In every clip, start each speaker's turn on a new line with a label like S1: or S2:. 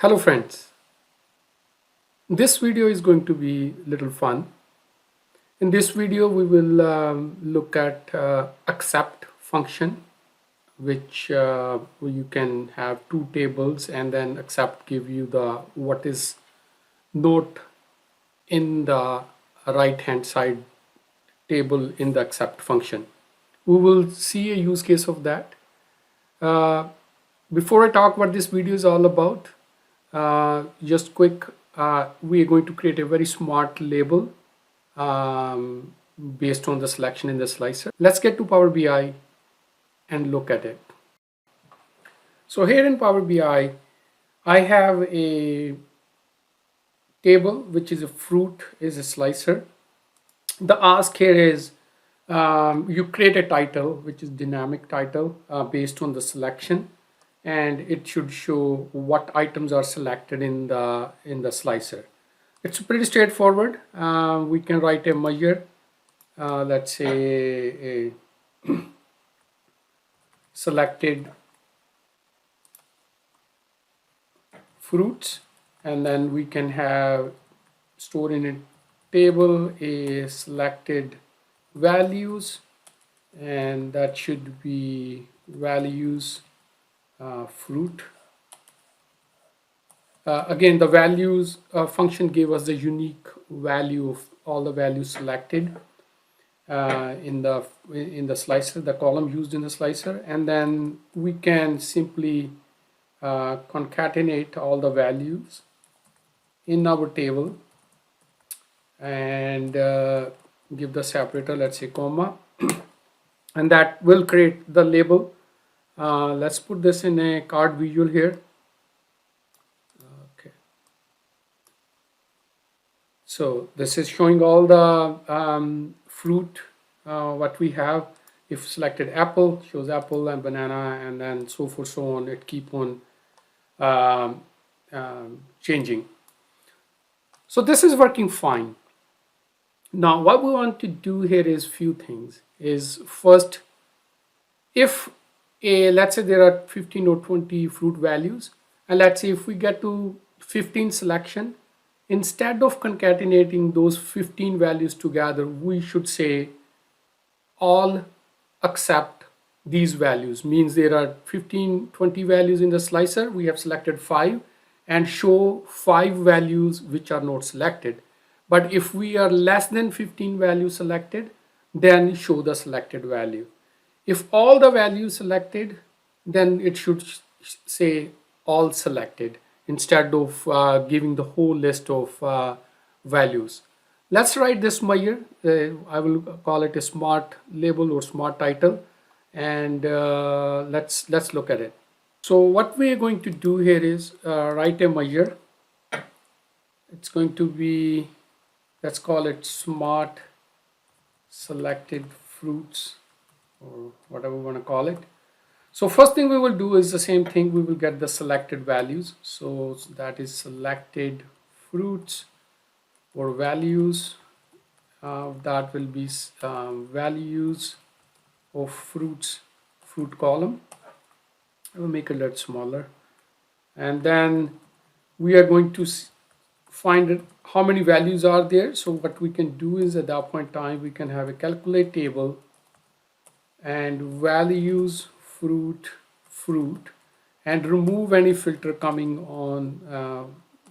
S1: Hello friends, this video is going to be a little fun. In this video we will look at accept function, which you can have two tables and then accept give you the what is note in the right hand side table in the accept function. We will see a use case of that. Before I talk what this video is all about, just quick, we are going to create a very smart label based on the selection in the slicer. Let's get to Power BI and look at it. So here in Power BI, I have a table which is a fruit is a slicer. The ask here is you create a title which is dynamic title based on the selection, and it should show what items are selected in the slicer. It's pretty straightforward. We can write a measure, let's say a selected fruits, and then we can have store in a table a selected values, and that should be values fruit. Again, the values function gave us the unique value of all the values selected in the slicer, the column used in the slicer, and then we can simply concatenate all the values in our table and give the separator, let's say comma, and that will create the label. Let's put this in a card visual here. Okay. So this is showing all the fruit what we have. If selected apple, shows apple and banana, and then so forth, so on. It keep on changing. So this is working fine. Now what we want to do here is few things. Is first, if let's say there are 15 or 20 fruit values, and let's say if we get to 15 selection, instead of concatenating those 15 values together, we should say all accept these values. Means there are 20 values in the slicer, we have selected 5, and show 5 values which are not selected. But if we are less than 15 values selected, then show the selected value. If all the values selected, then it should say all selected instead of giving the whole list of values. Let's write this measure. I will call it a smart label or smart title, and let's look at it. So what we are going to do here is write a measure. It's going to be, let's call it smart selected fruits, or whatever we want to call it. So first thing we will do is the same thing. We will get the selected values. So that is selected fruits or values. That will be values of fruits, fruit column. I will make it a little smaller, and then we are going to find how many values are there. So what we can do is at that point in time we can have a calculate table and values fruit and remove any filter coming on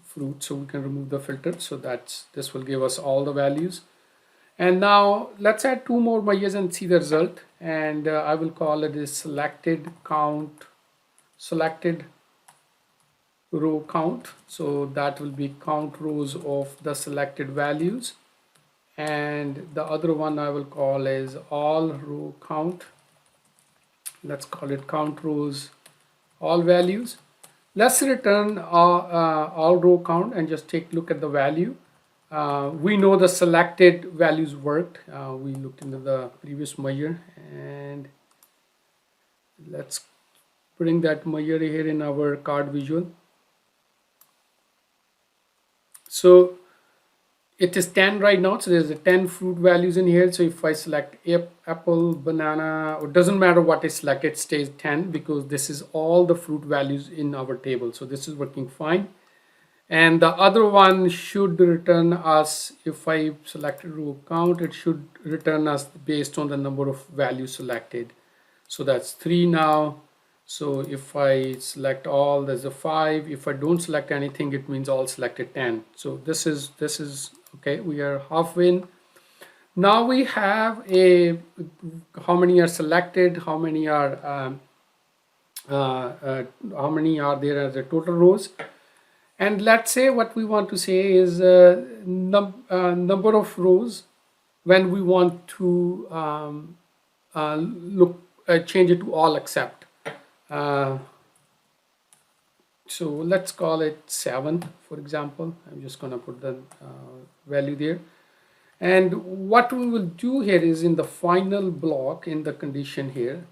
S1: fruit. So we can remove the filter. So this will give us all the values. And now let's add 2 more measures and see the result. And I will call it is selected row count. So that will be count rows of the selected values, and the other one I will call is all row count. Let's call it count rows all values. Let's return all row count and just take a look at the value. We know the selected values worked. We looked into the previous measure, and let's bring that measure here in our card visual. So it is 10 right now, so there's a 10 fruit values in here. So if I select apple, banana, it doesn't matter what I select, it stays 10 because this is all the fruit values in our table. So this is working fine. and the other one should return us, if I select row count, it should return us based on the number of values selected. So that's 3 now. So if I select all, there's a 5. If I don't select anything, it means all selected 10. So this is okay. We are halfway. Now we have a how many are selected, how many are there as a total rows. And let's say what we want to say is number of rows when we want to change it to all except. So let's call it 7, for example. I'm just going to put the value there. And what we will do here is in the final block in the condition here,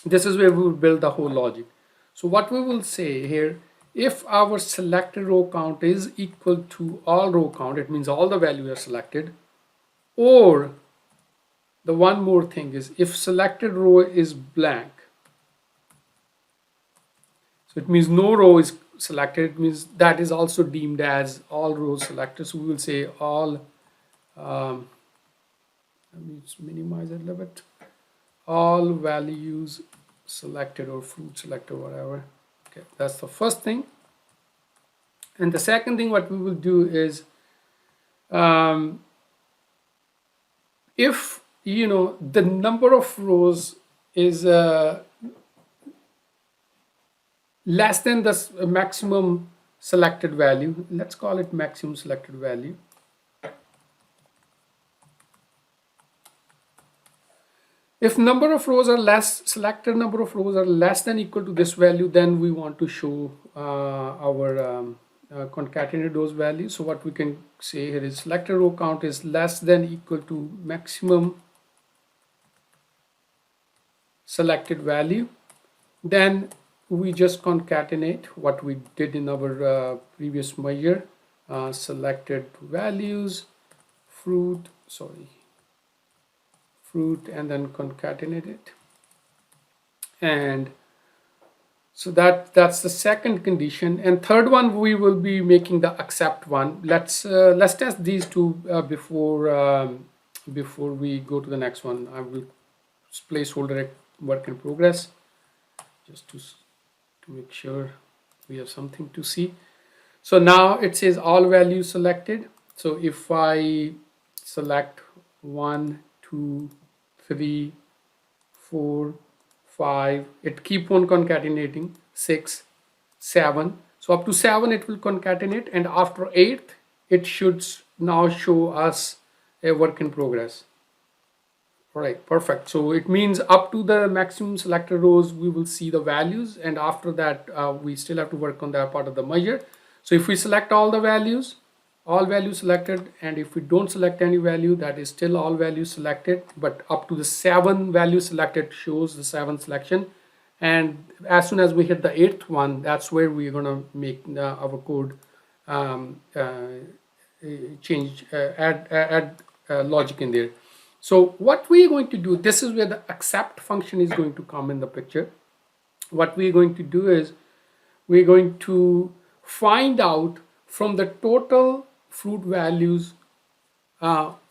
S1: this is where we will build the whole logic. So what we will say here, if our selected row count is equal to all row count, it means all the values are selected, or the one more thing is if selected row is blank, so it means no row is selected, it means that is also deemed as all rows selected. So we will say all, let me just minimize it a little bit, all values selected or fruit selected, whatever. Okay, that's the first thing. And the second thing what we will do is if the number of rows is less than the maximum selected value, let's call it maximum selected value. If number of rows are less, selected number of rows are less than equal to this value, then we want to show our concatenate those values. So what we can say here is selected row count is less than equal to maximum selected value. Then we just concatenate what we did in our previous measure, selected values, fruit, and then concatenate it. And so that's the second condition. And third one, we will be making the except one. Let's test these two before we go to the next one. I will placeholder it work in progress just to make sure we have something to see. So now it says all values selected. So if I select 1, 2, 3, 4, 5, it keep on concatenating, 6, 7. So up to 7 it will concatenate, and after 8 it should now show us a work in progress. All right, perfect. So it means up to the maximum selected rows we will see the values, and after that we still have to work on that part of the measure. So if we select all the values, all values selected, and if we don't select any value, that is still all values selected, but up to the 7 values selected shows the 7 selection. And as soon as we hit the 8th one, that's where we're going to make our code change, add logic in there. So what we're going to do, this is where the except function is going to come in the picture. What we're going to do is we're going to find out from the total fruit values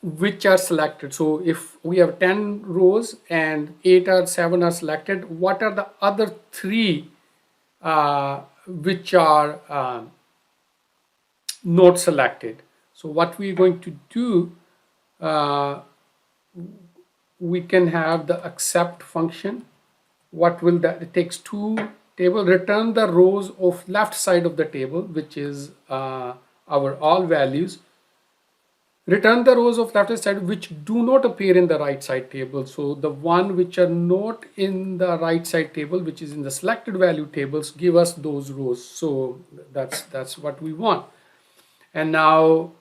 S1: which are selected. So if we have 10 rows and 8 or 7 are selected, what are the other 3 which are not selected? So what we're going to do, we can have the except function. What will that? It takes 2 table, return the rows of left side of the table, which is our all values. Return the rows of left side which do not appear in the right side table. So the one which are not in the right side table, which is in the selected value tables, give us those rows. So that's what we want. And now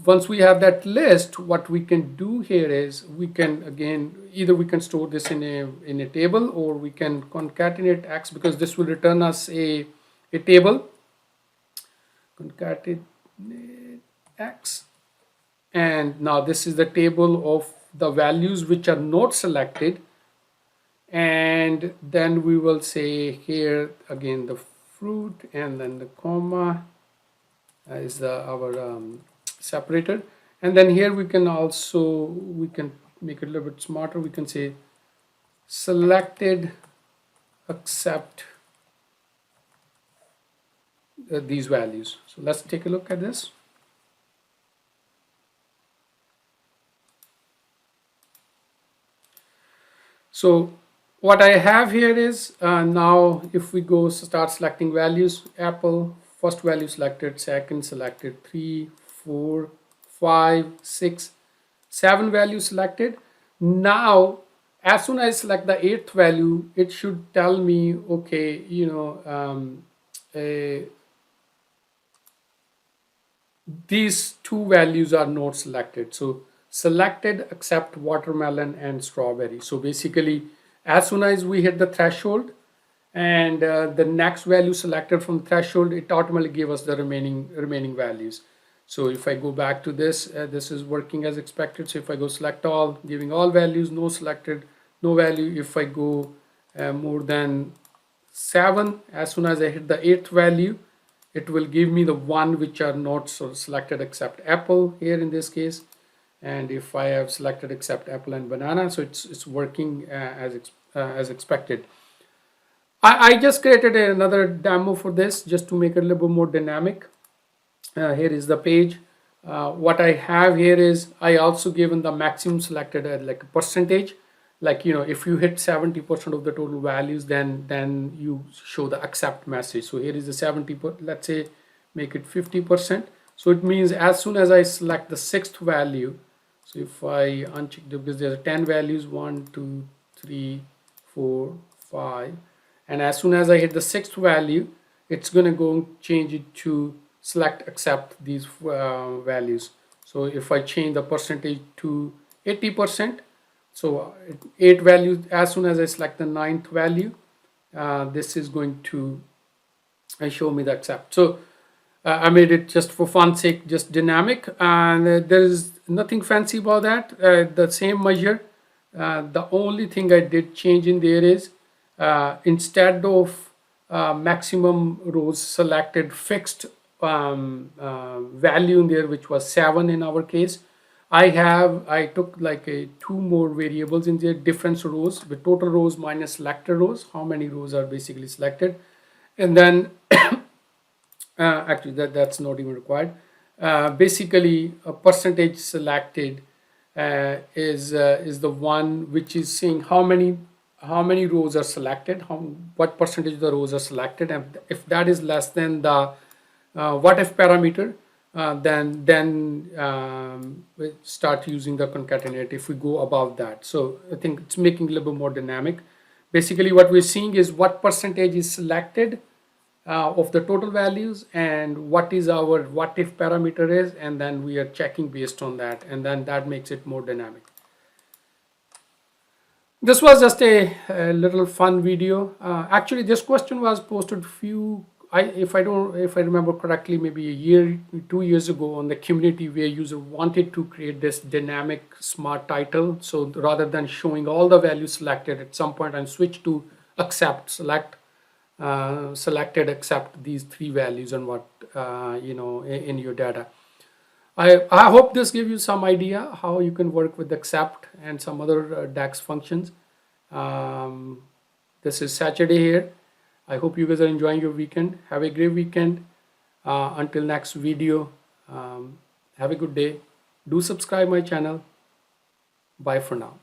S1: once we have that list, what we can do here is we can again either we can store this in a table, or we can concatenate X, because this will return us a table. Concatenate X, and now this is the table of the values which are not selected, and then we will say here again the fruit and then the comma, is our separator. And then here we can make it a little bit smarter. We can say selected except these values. So let's take a look at this. So what I have here is now if we go start selecting values, Apple, first value selected, second selected, 3, 4, 5, 6, 7 values selected. Now as soon as I select the 8th value, it should tell me, okay, these two values are not selected. So selected except watermelon and strawberry. So basically, as soon as we hit the threshold and the next value selected from threshold, it automatically gave us the remaining values. So if I go back to this, this is working as expected. So if I go select all, giving all values, no selected, no value. If I go more than 7, as soon as I hit the 8th value, it will give me the one which are not selected except apple here in this case. And if I have selected except apple and banana, so it's working as expected. I just created another demo for this just to make it a little bit more dynamic. Here is the page. What I have here is I also given the maximum selected like a percentage. Like, if you hit 70% of the total values, then you show the accept message. So here is the 70%, let's say make it 50%. So it means as soon as I select the 6th value, so if I uncheck, because there are 10 values, 1, 2, 3, 4, 5, and as soon as I hit the 6th value, it's going to go change it to select accept these values. So if I change the percentage to 80%, so 8 values, as soon as I select the 9th value, this is going to show me the accept. So I made it just for fun's sake, just dynamic, and there is nothing fancy about that. The same measure. The only thing I did change in there is instead of maximum rows selected fixed value in there, which was 7 in our case, I took like 2 more variables in there, different rows with total rows minus selected rows, how many rows are basically selected, and then actually that's not even required. Basically a percentage selected is the one which is saying how many rows are selected, what percentage of the rows are selected, and if that is less than the what if parameter, then we start using the concatenate if we go above that. So I think it's making a little bit more dynamic. Basically what we're seeing is what percentage is selected of the total values and what is our what if parameter is, and then we are checking based on that, and then that makes it more dynamic. This was just a little fun video. Actually this question was posted if I remember correctly, maybe 2 years ago on the community, where user wanted to create this dynamic smart title. So rather than showing all the values selected, at some point I switched to accept, selected, accept these 3 values and what in your data. I hope this gives you some idea how you can work with accept and some other DAX functions. This is Saturday here. I hope you guys are enjoying your weekend. Have a great weekend. Until next video, have a good day. Do subscribe my channel. Bye for now.